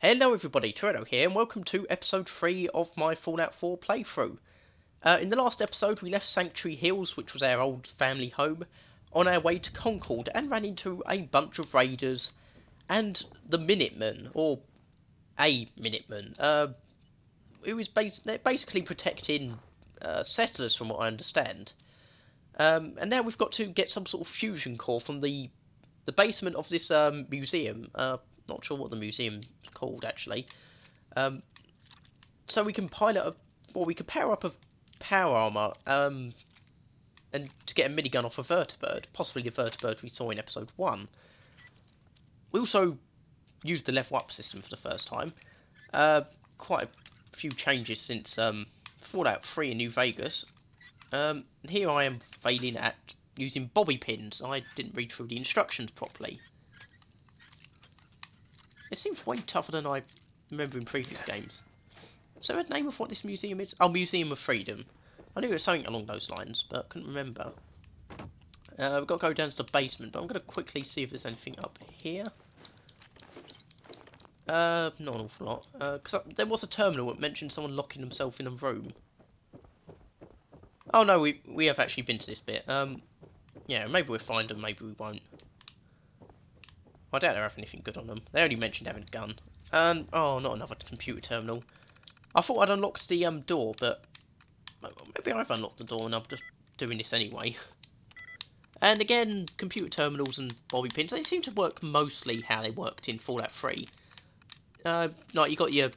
Hello everybody, Toretto here, and welcome to episode 3 of my Fallout 4 playthrough. In the last episode, we left Sanctuary Hills, which was our old family home, on our way to Concord, and ran into a bunch of raiders, and the Minutemen, or a Minuteman, who was basically protecting settlers from what I understand. And now we've got to get some sort of fusion core from the basement of this museum. Not sure what the museum's called actually. Um, so we can we can power up a power armor, and to get a minigun off a vertibird, possibly the vertibird we saw in episode 1. We also used the level up system for the first time. Quite a few changes since Fallout 3 in New Vegas. Here I am failing at using bobby pins. I didn't read through the instructions properly. It seems way tougher than I remember in previous games. Is there a name of what this museum is? Oh, Museum of Freedom. I knew it was something along those lines, but I couldn't remember. We've got to go down to the basement, but I'm going to quickly see if there's anything up here. Not an awful lot. Because there was a terminal that mentioned someone locking themselves in a room. Oh no, we have actually been to this bit. Yeah, maybe we'll find them, maybe we won't. I doubt they have anything good on them. They only mentioned having a gun. And, oh, not another computer terminal. I thought I'd unlocked the door, but maybe I've unlocked the door and I'm just doing this anyway. And again, computer terminals and bobby pins, they seem to work mostly how they worked in Fallout 3. Like, you got your,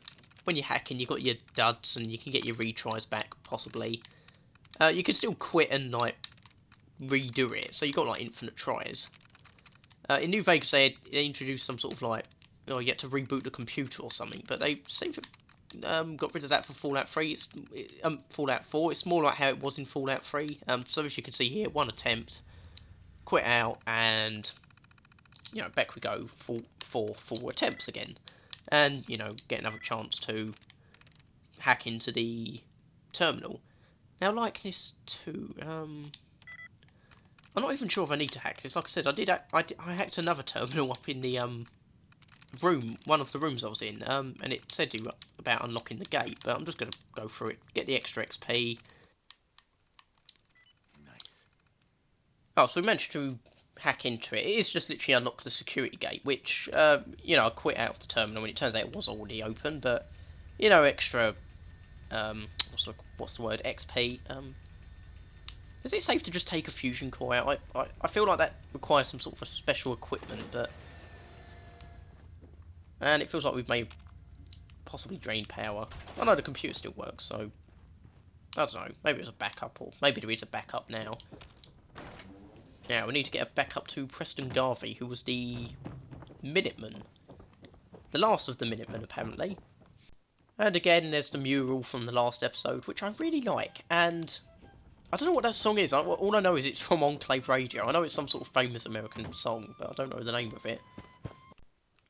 when you're hacking, you got your duds and you can get your retries back, possibly. You can still quit and, like, redo it, so you got, like, infinite tries. In New Vegas, they introduced some sort of, like, you had to reboot the computer or something, but they seem to got rid of that for Fallout 3. Fallout 4. It's more like how it was in Fallout 3. So as you can see here, one attempt, quit out, and back we go for four attempts again, and get another chance to hack into the terminal. Now, likeness 2. I'm not even sure if I need to hack this. Like I said, I hacked another terminal up in the room, one of the rooms I was in, and it said about unlocking the gate, but I'm just going to go through it, get the extra XP. Nice. Oh, so we managed to hack into it. It is just literally unlock the security gate, which, I quit out of the terminal, and it turns out it was already open, but, extra, what's the word, XP. Is it safe to just take a fusion core out? I feel like that requires some sort of special equipment, but... And it feels like we've made possibly drained power. I know the computer still works, so... I don't know, maybe it was a backup, or maybe there is a backup now. Now, we need to get a backup to Preston Garvey, who was the Minuteman. The last of the Minutemen, apparently. And again, there's the mural from the last episode, which I really like, and... I don't know what that song is. All I know is it's from Enclave Radio. I know it's some sort of famous American song, but I don't know the name of it.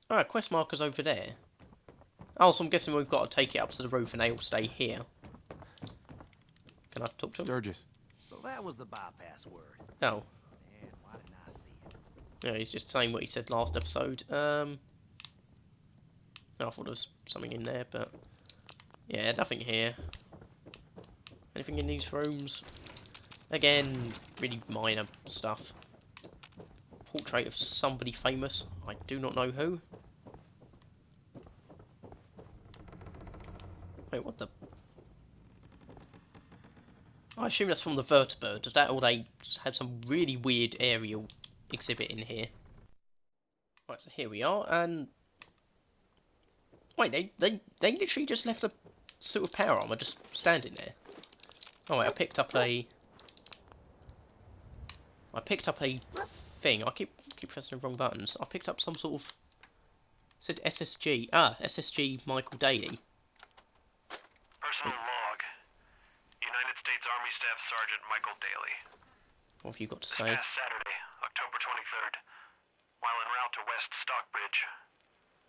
Alright, quest marker's over there. Oh, so I'm guessing we've got to take it up to the roof and they'll stay here. Can I talk to him? Sturgis. So that was the bypass word. Oh. Man, why didn't I see it? Yeah, he's just saying what he said last episode. I thought there was something in there, but... Yeah, nothing here. Anything in these rooms? Again, really minor stuff. Portrait of somebody famous. I do not know who. Wait, what the... I assume that's from the vertibird. Does that, or they had some really weird aerial exhibit in here? Right, so here we are, and... Wait, they literally just left a suit of power armor just standing there. Oh wait, I picked up a thing. I keep pressing the wrong buttons. I picked up some sort of... It said SSG. SSG Michael Daly. Personal log. United States Army Staff Sergeant Michael Daly. What have you got to This say? past Saturday, October 23rd, while en route to West Stockbridge,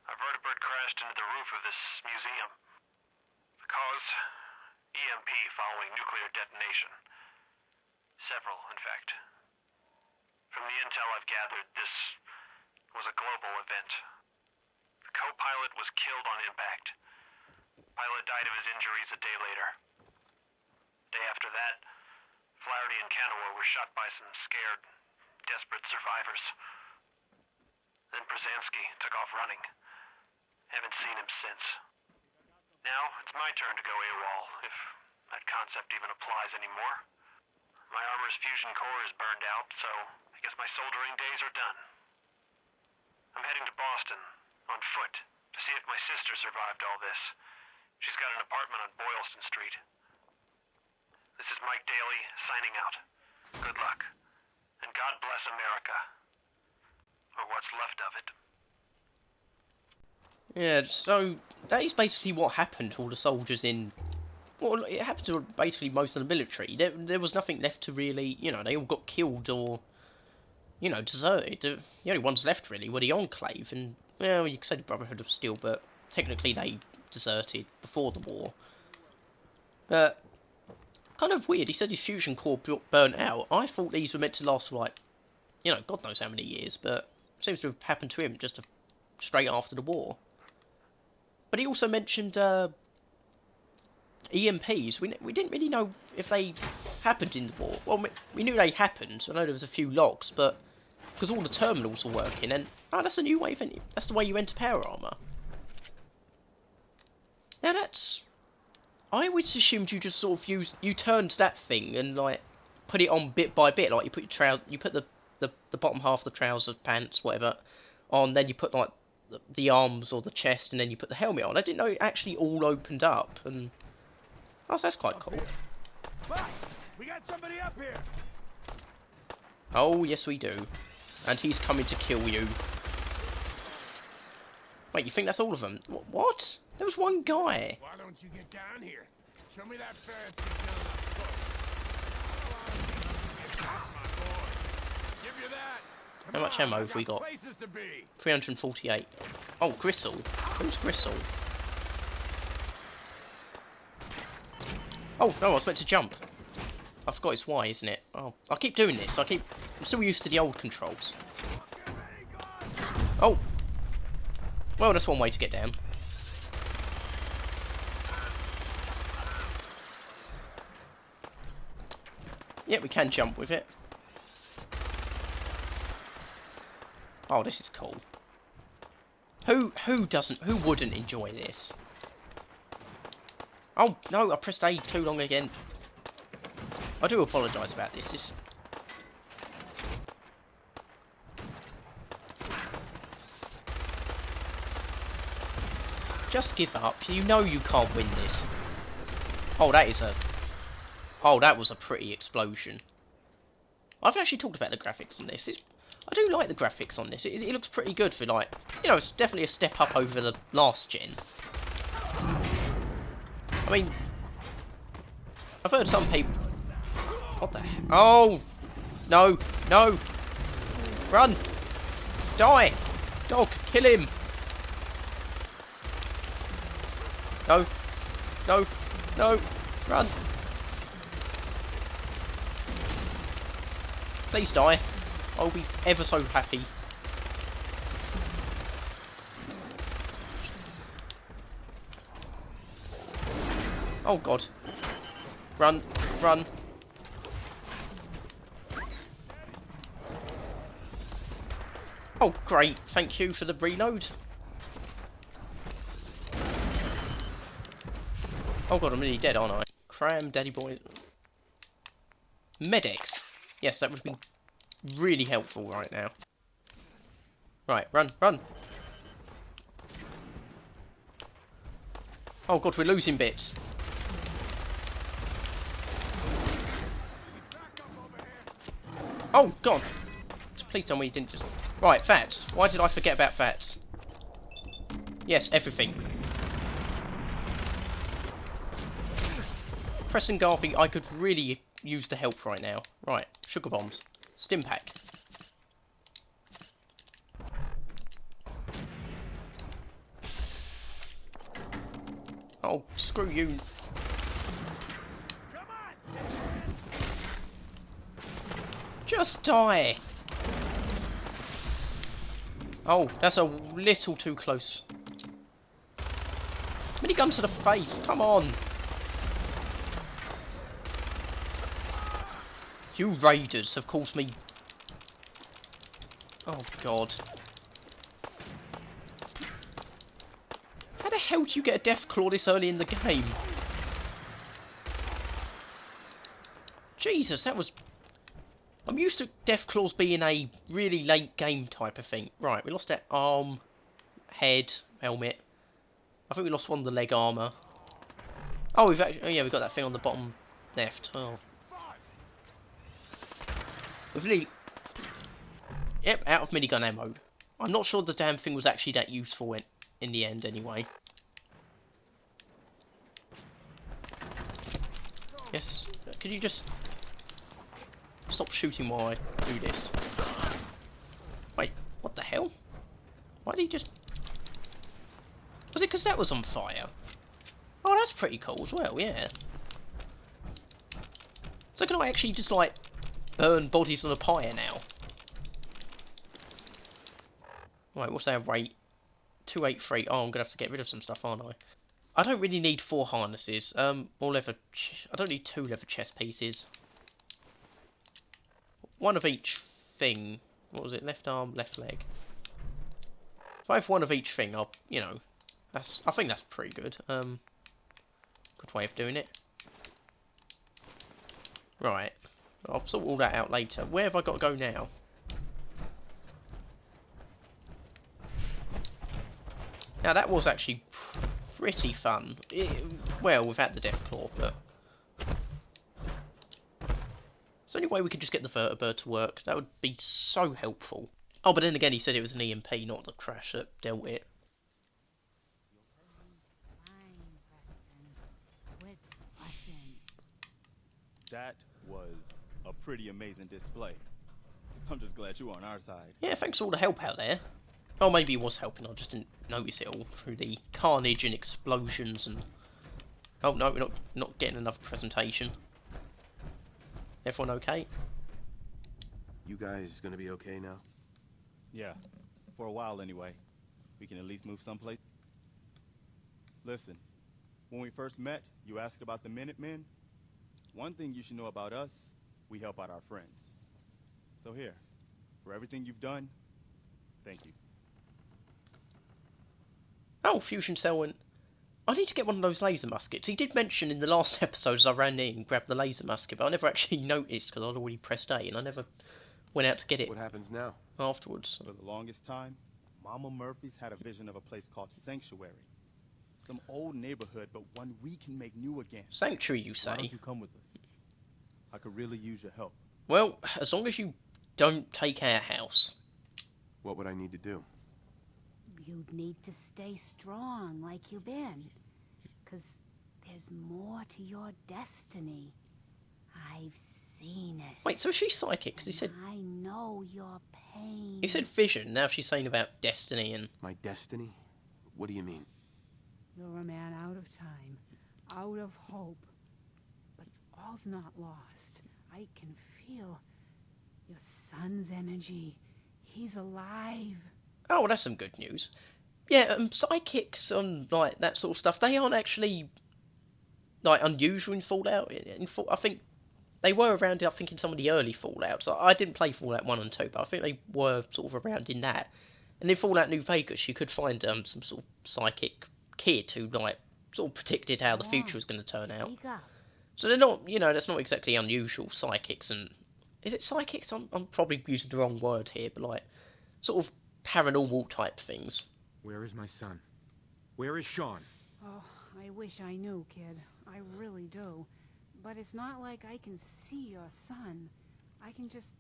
a vertibird crashed into the roof of this museum. The cause? EMP following nuclear detonation. Several, in fact. From the intel I've gathered, this was a global event. The co-pilot was killed on impact. Pilot died of his injuries a day later. Day after that, Flaherty and Canaway were shot by some scared, desperate survivors. Then Brzezinski took off running. Haven't seen him since. Now, it's my turn to go AWOL, if that concept even applies anymore. My armor's fusion core is burned out, so I guess my soldering days are done. I'm heading to Boston, on foot, to see if my sister survived all this. She's got an apartment on Boylston Street. This is Mike Daly, signing out. Good luck. And God bless America. Or what's left of it. Yeah, so that is basically what happened to all the soldiers in... Well, it happened to basically most of the military. There was nothing left to really... You know, they all got killed or, you know, deserted. The only ones left, really, were the Enclave. And, well, you could say the Brotherhood of Steel, but technically they deserted before the war. But, kind of weird. He said his fusion core burnt out. I thought these were meant to last for, like, you know, God knows how many years. But it seems to have happened to him just straight after the war. But he also mentioned EMPs. We didn't really know if they happened in the war. Well, we knew they happened. I know there was a few logs, but because all the terminals were working, and that's a new way of that's the way you enter power armor. Now that's, I always assumed you just sort of you turned that thing and like put it on bit by bit, like you put the bottom half of the trousers, pants, whatever, on. Then you put like the arms or the chest, and then you put the helmet on. I didn't know it actually all opened up, and that's quite cool. Boss, we got somebody up here. Oh, yes we do. And he's coming to kill you. Wait, you think that's all of them? What? There was one guy. Why don't you get down here? Show me that fancy gun. My boy. Give you that. How much ammo have we got? Places to be. 348. Oh, Gristle. Who's Gristle? Oh, no, I was meant to jump. I forgot it's Y, isn't it? Oh, I keep doing this. I'm still used to the old controls. Oh. Well, that's one way to get down. Yeah, we can jump with it. Oh, this is cool. Who wouldn't enjoy this? Oh, no, I pressed A too long again. I do apologise about this. Just give up. You know you can't win this. Oh, that was a pretty explosion. I've actually talked about the graphics on this. I do like the graphics on this. It looks pretty good for, like, you know, it's definitely a step up over the last gen. I mean, I've heard some people... What the heck? Oh! No! No! Run! Die! Dog! Kill him! No! No! No! Run! Please die. I'll be ever so happy. Oh god. Run, run. Oh great, thank you for the reload. Oh god, I'm nearly dead, aren't I? Cram, daddy boy. Medics. Yes, that would be really helpful right now. Right, run, run. Oh god, we're losing bits. Oh god. Please tell me you didn't just... Right, Fats. Why did I forget about Fats? Yes, everything. Preston Garvey, I could really use the help right now. Right, sugar bombs. Stim pack. Oh, screw you. Just die. Oh, that's a little too close. Minigun to the face, come on! You raiders have caused me... Oh god. How the hell do you get a death claw this early in the game? Jesus, that was... I'm used to death claws being a really late game type of thing. Right, we lost that arm, head, helmet. I think we lost one of the leg armour. Oh, we've actually... Oh yeah, we've got that thing on the bottom left. Oh. We've really... Yep, out of minigun ammo. I'm not sure the damn thing was actually that useful in the end, anyway. Yes, could you just... Stop shooting while I do this. Wait, what the hell? Why did he just... Was it because that was on fire? Oh, that's pretty cool as well, yeah. So can I actually just, like, burn bodies on a pyre now? Right, what's our rate? 283. Oh, I'm going to have to get rid of some stuff, aren't I? I don't really need 4 harnesses. Or leather... I don't need 2 leather chest pieces. One of each thing. What was it? Left arm, left leg. If I have one of each thing, I'll, you know... I think that's pretty good. Good way of doing it. Right. I'll sort all that out later. Where have I got to go now? Now that was actually pretty fun. Well, without the death claw, but... Is there any way we could just get the vertibird to work? That would be so helpful. Oh, but then again he said it was an EMP, not the crash that dealt it. That was a pretty amazing display. I'm just glad you're on our side. Yeah, thanks for all the help out there. Oh, maybe it was helping, I just didn't notice it all through the carnage and explosions and... Oh no, we're not getting another presentation. Everyone okay? You guys gonna be okay now? Yeah, for a while anyway. We can at least move someplace. Listen, when we first met, you asked about the Minutemen. One thing you should know about us, we help out our friends. So here, for everything you've done, thank you. Oh, fusion cell and... I need to get one of those laser muskets. He did mention in the last episode as I ran in and grabbed the laser musket, but I never actually noticed because I'd already pressed A and I never went out to get it What happens now? afterwards. For the longest time, Mama Murphy's had a vision of a place called Sanctuary. Some old neighborhood, but one we can make new again. Sanctuary, you Why say? don't you come with us? I could really use your help. Well, as long as you don't take our house. What would I need to do? You'd need to stay strong like you've been. 'Cause there's more to your destiny. I've seen it. Wait, so is she psychic? 'Cause he said... I know your pain. He said vision, now she's saying about destiny and... My destiny? What do you mean? You're a man out of time, out of hope. But all's not lost. I can feel your son's energy. He's alive. Oh, well, that's some good news. Yeah, psychics and, like, that sort of stuff, they aren't actually, like, unusual in Fallout. I think they were around, I think, in some of the early Fallouts. I didn't play Fallout 1 and 2, but I think they were sort of around in that. And in Fallout New Vegas, you could find some sort of psychic kid who, like, sort of predicted how the future was going to turn out. Speak up. So they're not, you know, that's not exactly unusual, psychics and... Is it psychics? I'm probably using the wrong word here, but, like, sort of paranormal type things. Where is my son? Where is Sean? Oh, I wish I knew, kid. I really do. But it's not like I can see your son. I can just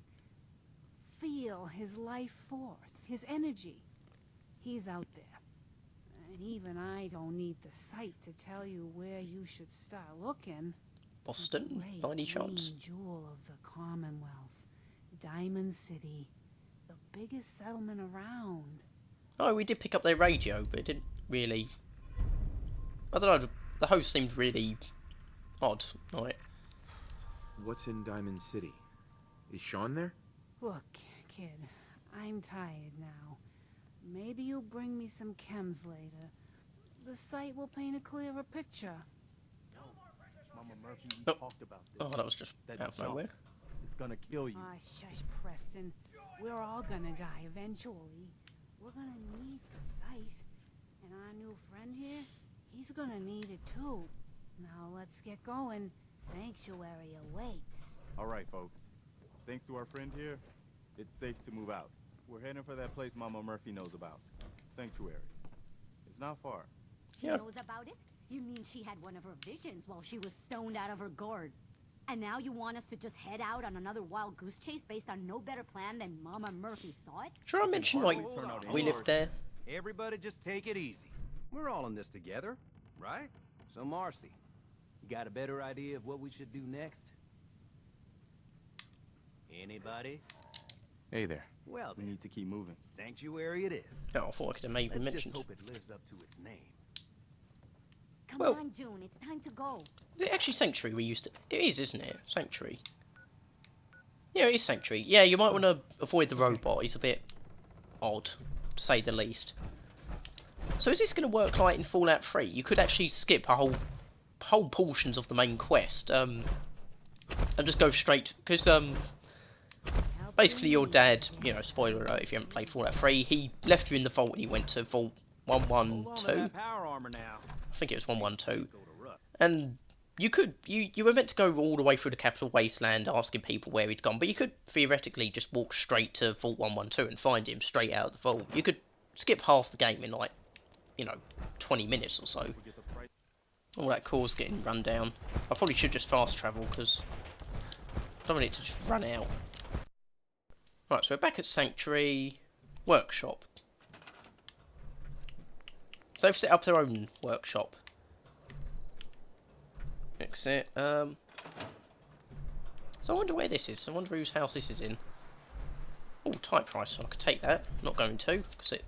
feel his life force, his energy. He's out there. And even I don't need the sight to tell you where you should start looking. Boston, by any chance? Green jewel of the Commonwealth. Diamond City. The biggest settlement around. Oh, we did pick up their radio, but it didn't really... I don't know, the host seemed really odd, like... What's in Diamond City? Is Sean there? Look, kid, I'm tired now. Maybe you'll bring me some chems later. the site will paint a clearer picture. Mama Murphy, we Oh. talked about this. Oh, that was just That out of jump. nowhere. It's gonna kill you. Ah, shush, Preston. We're all gonna die eventually. We're gonna need the site. And our new friend here, he's gonna need it too. Now let's get going. Sanctuary awaits. All right, folks. Thanks to our friend here, it's safe to move out. We're heading for that place Mama Murphy knows about. Sanctuary. It's not far. She Yep. knows about it? You mean she had one of her visions while she was stoned out of her gourd? And now you want us to just head out on another wild goose chase based on no better plan than Mama Murphy saw it? Sure, I mentioned like Hardly turn out we any lived there. Everybody just take it easy. We're all in this together, right? So Marcy, you got a better idea of what we should do next? Anybody? Hey there. Well We then, need to keep moving. sanctuary it is. Oh, I thought I could have maybe Let's just mentioned. hope it lives up to its name. Come Well- on, June, it's time to go. Is it actually Sanctuary we used to... It is, isn't it? Sanctuary. Yeah, it is Sanctuary. Yeah, you might want to avoid the robot. He's a bit odd, to say the least. So is this going to work like in Fallout 3? You could actually skip a whole portions of the main quest, and just go straight... Because, basically your dad, you know, spoiler alert if you haven't played Fallout 3, he left you in the vault and he went to Vault Hold on to 112. that power armor now. I think it was 112. Go to Ruck. And you were meant to go all the way through the Capital Wasteland asking people where he'd gone, but you could theoretically just walk straight to Vault 112 and find him straight out of the vault. You could skip half the game in like, 20 minutes or so. We get the price. All that core's getting run down. I probably should just fast travel because I don't want it to just run out. Right, so we're back at Sanctuary Workshop. So they've set up their own workshop. Exit. So I wonder where this is. I wonder whose house this is in. Oh, typewriter. So I could take that. Not going to, because it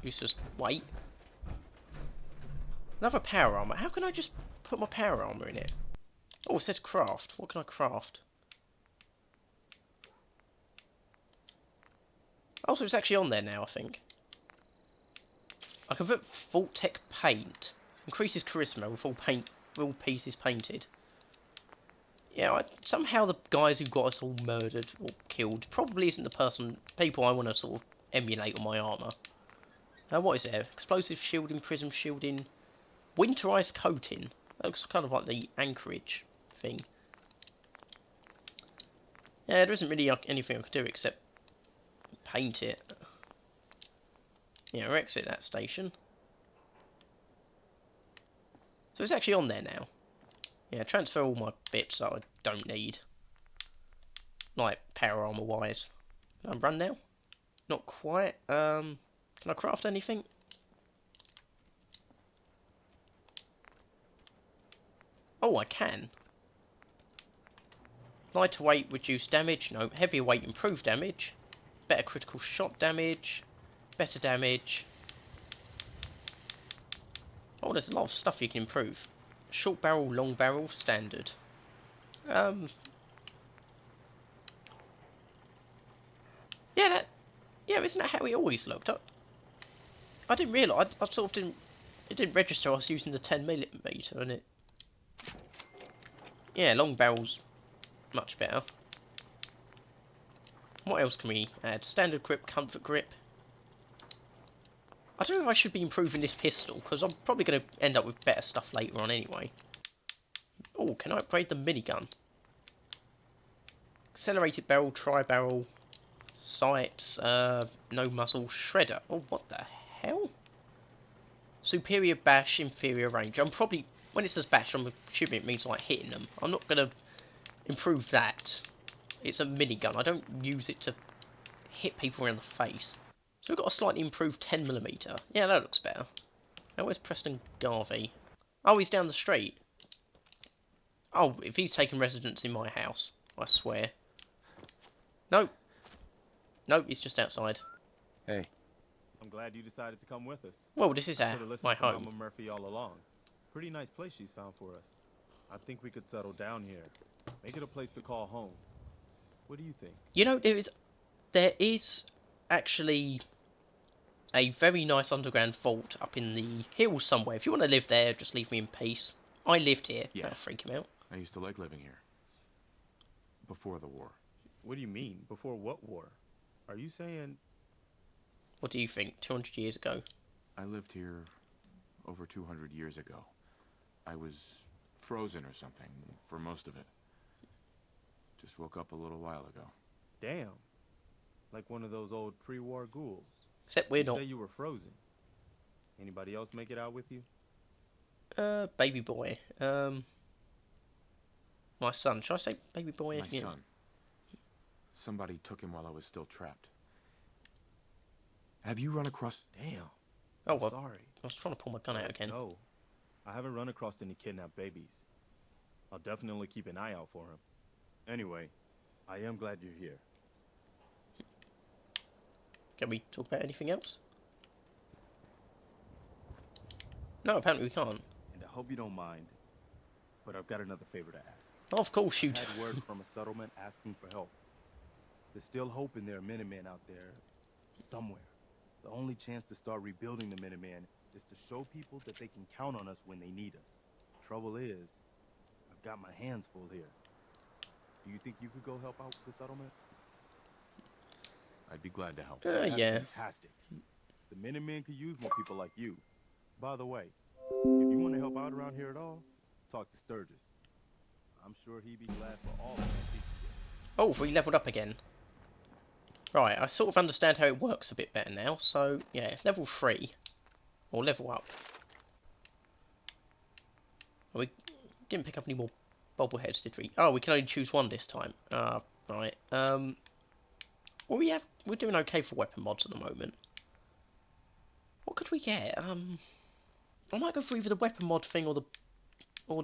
used to just wait. Another power armor. How can I just put my power armor in it? Oh, it said craft. What can I craft? Oh, so it's actually on there now, I think. I can put Vault Tech Paint. Increases charisma with all pieces painted. Yeah, somehow the guys who got us all murdered or killed probably isn't the people I want to sort of emulate on my armour. What is there? Explosive shielding, prism shielding, winterized coating. That looks kind of like the Anchorage thing. Yeah, there isn't really anything I could do except paint it. Yeah, we'll exit that station. So it's actually on there now. Yeah, transfer all my bits that I don't need. Like, power armor wise. Can I run now? Not quite. Can I craft anything? Oh, I can. Lighter weight, reduce damage. No, heavier weight, improve damage. Better critical shot damage. Better damage. Oh, there's a lot of stuff you can improve. Short barrel, long barrel, standard. Yeah, isn't that how it always looked? I didn't realise. I sort of didn't. It didn't register. I was using the 10mm, and it. Yeah, long barrel's much better. What else can we add? Standard grip, comfort grip. I don't know if I should be improving this pistol, because I'm probably going to end up with better stuff later on anyway. Oh, can I upgrade the minigun? Accelerated barrel, tri-barrel, sights, no muzzle, shredder. Oh, what the hell? Superior bash, inferior range. I'm probably, when it says bash, I'm assuming it means like hitting them. I'm not going to improve that. It's a minigun. I don't use it to hit people around the face. So we've got a slightly improved 10mm. Yeah, that looks better. Now where's Preston Garvey? Oh, he's down the street. Oh, if he's taken residence in my house, I swear. Nope. Nope, he's just outside. Hey. I'm glad you decided to come with us. Well, this is I should've listened my to home. Mama Murphy all along. Pretty nice place she's found for us. I think we could settle down here. Make it a place to call home. What do you think? You know, there is actually a very nice underground vault up in the hills somewhere. If you want to live there, just leave me in peace. I lived here. Yeah. That'll freak him out. I used to like living here. Before the war. What do you mean? Before what war? Are you saying... What do you think? 200 years ago? I lived here over 200 years ago. I was frozen or something for most of it. Just woke up a little while ago. Damn. Like one of those old pre-war ghouls. Except we're You not. say you were frozen. Anybody else make it out with you? Baby boy. My son. Should I say baby boy? My son. Somebody took him while I was still trapped. Have you run across... Damn. Oh, I'm well, sorry. I was trying to pull my gun out again. No. I haven't run across any kidnapped babies. I'll definitely keep an eye out for him. Anyway, I am glad you're here. Can we talk about anything else? No, apparently we can't. And I hope you don't mind, but I've got another favor to ask. Of course you I do. had word from a settlement asking for help. There's still hope in there are Minutemen out there somewhere. The only chance to start rebuilding the Minutemen is to show people that they can count on us when they need us. Trouble is, I've got my hands full here. Do you think you could go help out the settlement? I'd be glad to help. That's Yeah. fantastic. The Minutemen could use more people like you. By the way, if you want to help out around here at all, talk to Sturgis. I'm sure he'd be glad for all of us. Oh, we leveled up again. Right, I sort of understand how it works a bit better now. So, yeah, level 3. Or level up. We didn't pick up any more bobbleheads, did we? Oh, we can only choose one this time. Right. Well, we're doing okay for weapon mods at the moment. What could we get? I might go for either the weapon mod thing or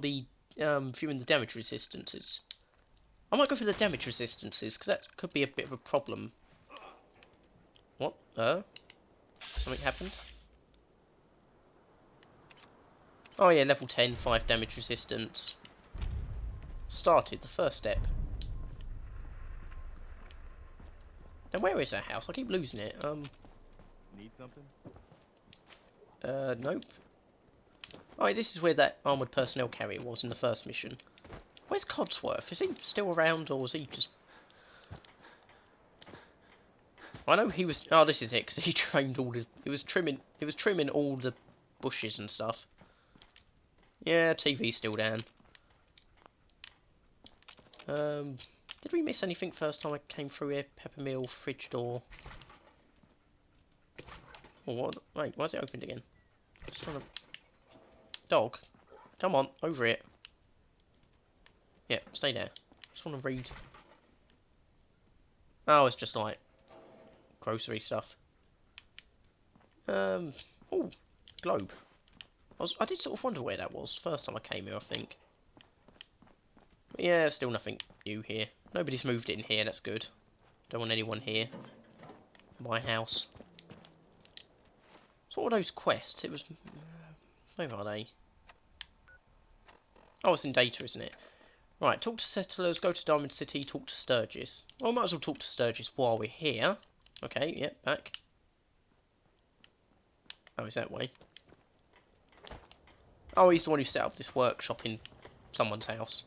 the viewing the damage resistances. I might go for the damage resistances because that could be a bit of a problem. What? Something happened? Oh yeah, level 10, 5 damage resistance. Started, the first step. Now where is that house? I keep losing it. Need something? Nope. Oh, this is where that armoured personnel carrier was in the first mission. Where's Codsworth? Is he still around, or is he just... I know he was... Oh, this is it, because he trained all the... It was trimming all the bushes and stuff. Yeah, TV's still down. Did we miss anything first time I came through here? Peppermill, fridge door... Oh, what? Wait, why is it opened again? Just trying to... Dog, come on, over it. Yeah, stay there. Just want to read. Oh, it's just like grocery stuff. Oh, globe. I did sort of wonder where that was first time I came here, I think. But yeah, still nothing new here. Nobody's moved in here, that's good. Don't want anyone here. My house. So what were those quests? It was... Where are they? Oh, it's in data, isn't it? Right, talk to settlers, go to Diamond City, talk to Sturgis. Well, I might as well talk to Sturgis while we're here. Okay, yep, back. Oh, is that way? Oh, he's the one who set up this workshop in someone's house.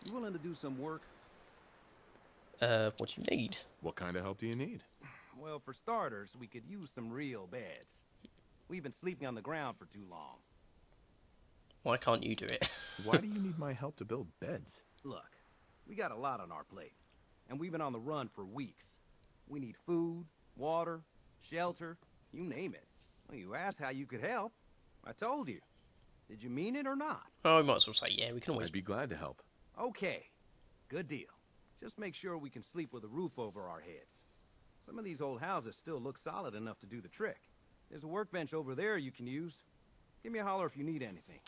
You willing to do some work? What do you need? What kind of help do you need? Well, for starters, we could use some real beds. We've been sleeping on the ground for too long. Why can't you do it? Why do you need my help to build beds? Look, we got a lot on our plate, and we've been on the run for weeks. We need food, water, shelter, you name it. Well, you asked how you could help. I told you. Did you mean it or not? Oh, we might as well say yeah, we can always... I'd be glad to help. Okay, good deal. Just make sure we can sleep with a roof over our heads. Some of these old houses still look solid enough to do the trick. There's a workbench over there you can use. Give me a holler if you need anything.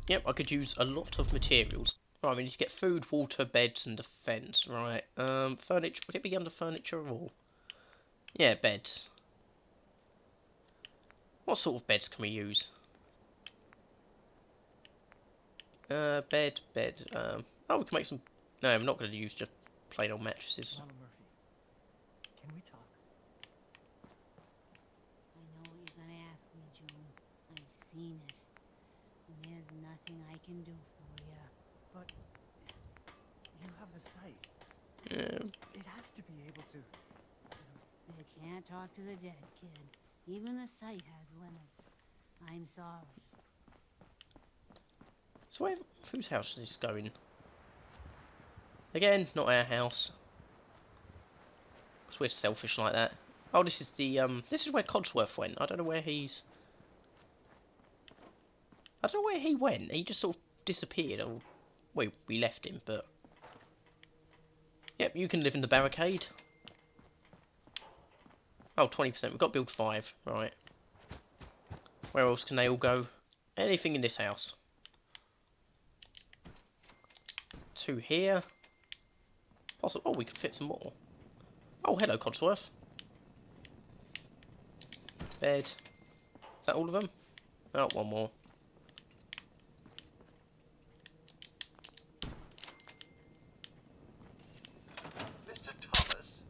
Yep, I could use a lot of materials. Right, we need to get food, water, beds, and defence. Right, furniture. Would it be under furniture or...? Yeah, beds. What sort of beds can we use? Bed. Oh, we can make some... No, I'm not going to use just plain old mattresses. Murphy, can we talk? It has to be able to. You can't talk to the dead, kid. Even the sight has limits. I'm sorry. So whose house is this going? Again, not our house. Because we're selfish like that. Oh, this is the, this is where Codsworth went. I don't know where he's... I don't know where he went. He just sort of disappeared. Or, well, we left him, but... Yep, you can live in the barricade. Oh, 20%. We've got to build 5. Right. Where else can they all go? Anything in this house. 2 here. Possible. Oh, we could fit some more. Oh, hello, Codsworth. Bed. Is that all of them? Oh, one more. Mr. Thomas,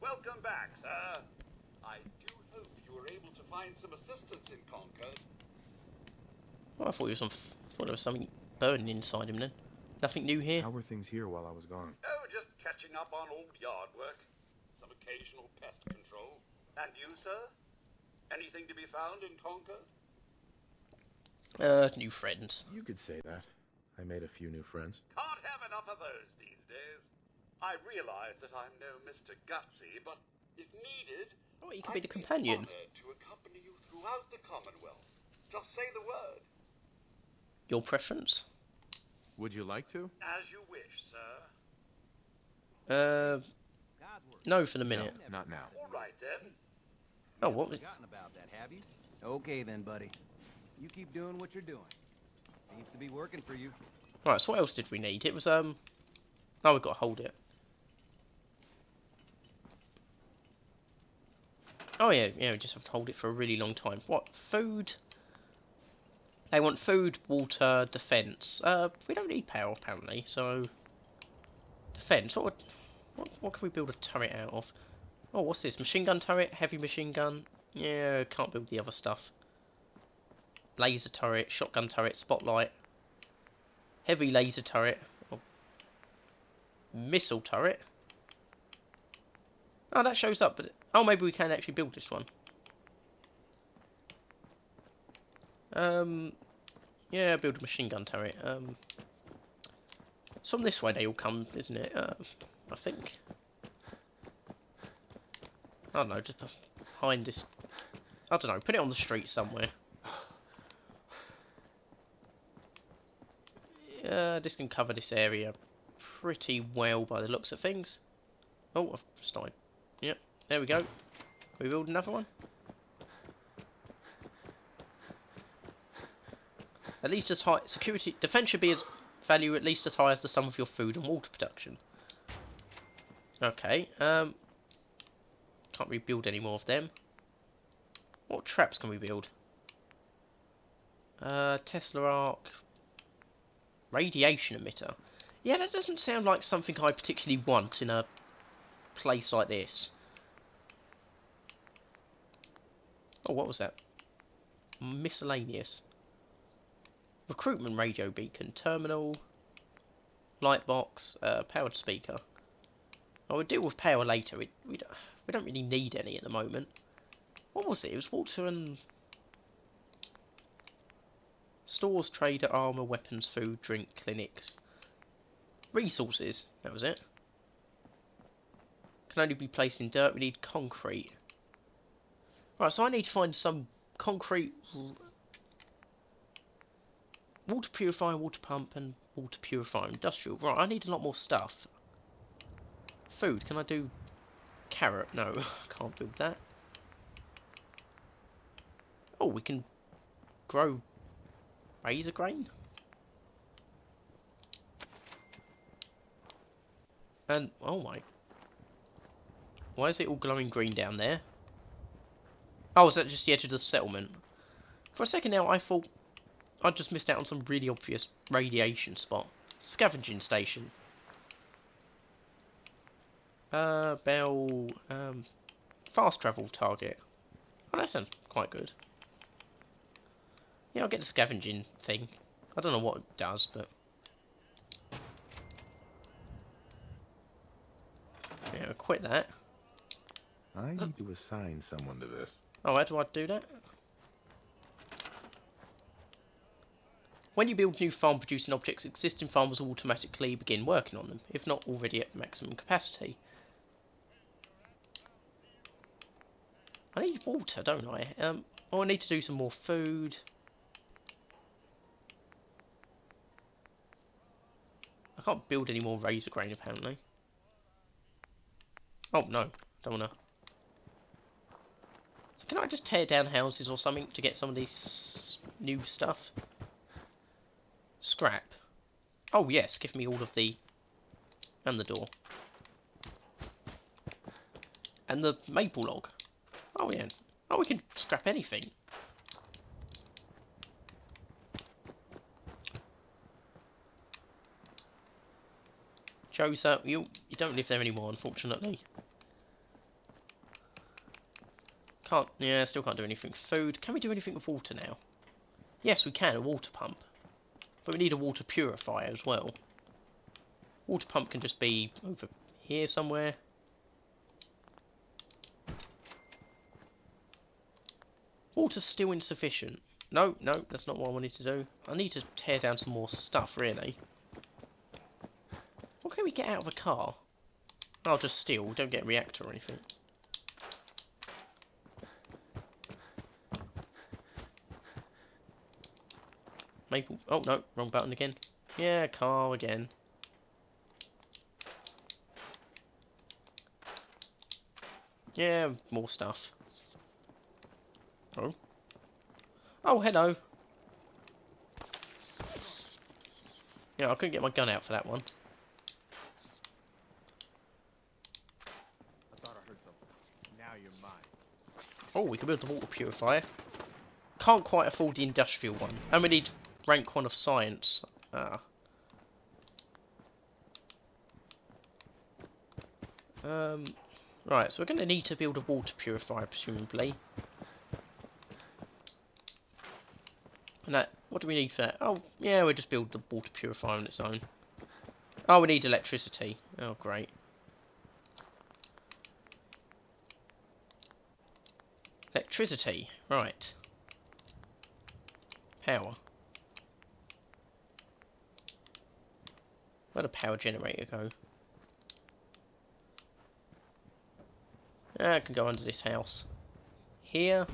welcome back, sir. I do hope you were able to find some assistance in Concord. Oh, I thought he was on. Thought there was something burning inside him then. Nothing new here. How were things here while I was gone? Oh, just catching up on old yard work. Some occasional pest control. And you, sir? Anything to be found in Concord? New friends. You could say that. I made a few new friends. Can't have enough of those these days. I realize that I'm no Mr. Gutsy, but if needed, Oh, you can be I'd the companion. honored to accompany you throughout the Commonwealth. Just say the word. Your preference? Would you like to? As you wish, sir. No for the minute. No, not now. All right, then. Oh, what? Forgotten about that, have you? Okay then, buddy. You keep doing what you're doing. Seems to be working for you. Right, so what else did we need? It was, Oh, we've got to hold it. Oh, yeah, we just have to hold it for a really long time. What? Food? They want food, water, defense. We don't need power, apparently, so... Defense? What can we build a turret out of? Oh, what's this? Machine gun turret? Heavy machine gun? Yeah, can't build the other stuff. Laser turret, shotgun turret, spotlight. Heavy laser turret. Oh. Missile turret. Oh, that shows up, but... Oh, maybe we can actually build this one. Yeah, build a machine gun turret. It's from this way they all come, isn't it? I think. I don't know, just behind this... I don't know, put it on the street somewhere. This can cover this area pretty well by the looks of things. Oh, I've started. Yep, there we go. Can we build another one? At least as high... Security... Defense should be as... Value at least as high as the sum of your food and water production. Okay, can't rebuild any more of them. What traps can we build? Tesla arc. Radiation emitter. Yeah, that doesn't sound like something I particularly want in a place like this. Oh, what was that? Miscellaneous. Recruitment radio beacon. Terminal. Light box. Powered speaker. I would deal with power later. We don't really need any at the moment. What was it? It was water and... Stores, trader, armor, weapons, food, drink, clinic. Resources. That was it. Can only be placed in dirt. We need concrete. Right, so I need to find some concrete... Water purifier, water pump, and water purifier industrial. Right, I need a lot more stuff. Food, can I do carrot? No, I can't build that. Oh, we can grow razor grain? And, oh my. Why is it all glowing green down there? Oh, is that just the edge of the settlement? For a second now, I thought I just missed out on some really obvious radiation spot. Scavenging station. Bell, fast travel target. Oh, that sounds quite good. Yeah, I'll get the scavenging thing. I don't know what it does, but... Yeah, quit that. I need to assign someone to this. Oh, how do I do that? When you build new farm-producing objects, existing farmers will automatically begin working on them, if not already at maximum capacity. I need water, don't I? Oh, I need to do some more food. I can't build any more razor grain, apparently. Oh, no. Don't wanna... So can I just tear down houses or something to get some of this new stuff? Scrap. Oh, yes. Give me all of the... And the door. And the maple log. Oh, yeah. Oh, we can scrap anything. Joe's up. You don't live there anymore, unfortunately. Can't. Yeah, still can't do anything. Food. Can we do anything with water now? Yes, we can. A water pump. But we need a water purifier as well. Water pump can just be over here somewhere. Water's still insufficient. No, no, that's not what I wanted to do. I need to tear down some more stuff, really. What can we get out of a car? I'll just steal. We don't get a reactor or anything. Maple. Oh, no. Wrong button again. Yeah, car again. Yeah, more stuff. Oh. Oh, hello. Yeah, I couldn't get my gun out for that one. I thought I heard something. Now you're mine. Oh, we can build the water purifier. Can't quite afford the industrial one. And we need rank 1 of science. Ah. Right, so we're going to need to build a water purifier, presumably. And that, what do we need for that? Oh, yeah, we'll just build the water purifier on its own. Oh, we need electricity. Oh, great. Electricity, right. Power. Where'd a power generator go? I can go under this house. Here.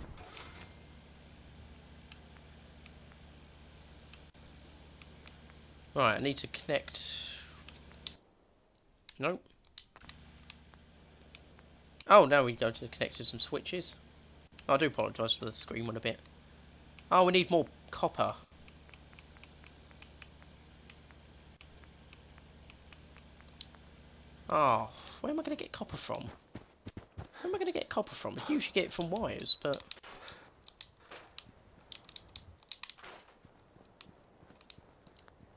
Right, I need to connect... Nope. Oh, now we go to connect to some switches. I do apologise for the screen one a bit. Oh, we need more copper. Oh, where am I going to get copper from? Where am I going to get copper from? I usually get it from wires, but...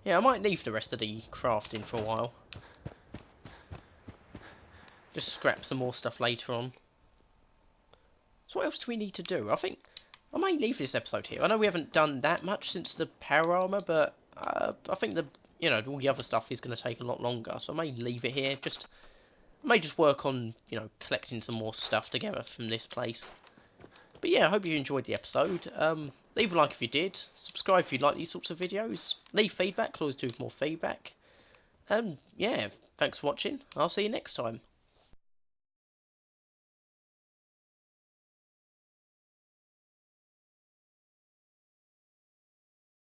Yeah, I might leave the rest of the crafting for a while. Just scrap some more stuff later on. So what else do we need to do? I think I may leave this episode here. I know we haven't done that much since the power armor, but I think all the other stuff is going to take a lot longer. So I may leave it here. I may just work on collecting some more stuff together from this place. But yeah, I hope you enjoyed the episode. Leave a like if you did. Subscribe if you like these sorts of videos. Leave feedback. I'll always do more feedback. Yeah, thanks for watching. I'll see you next time.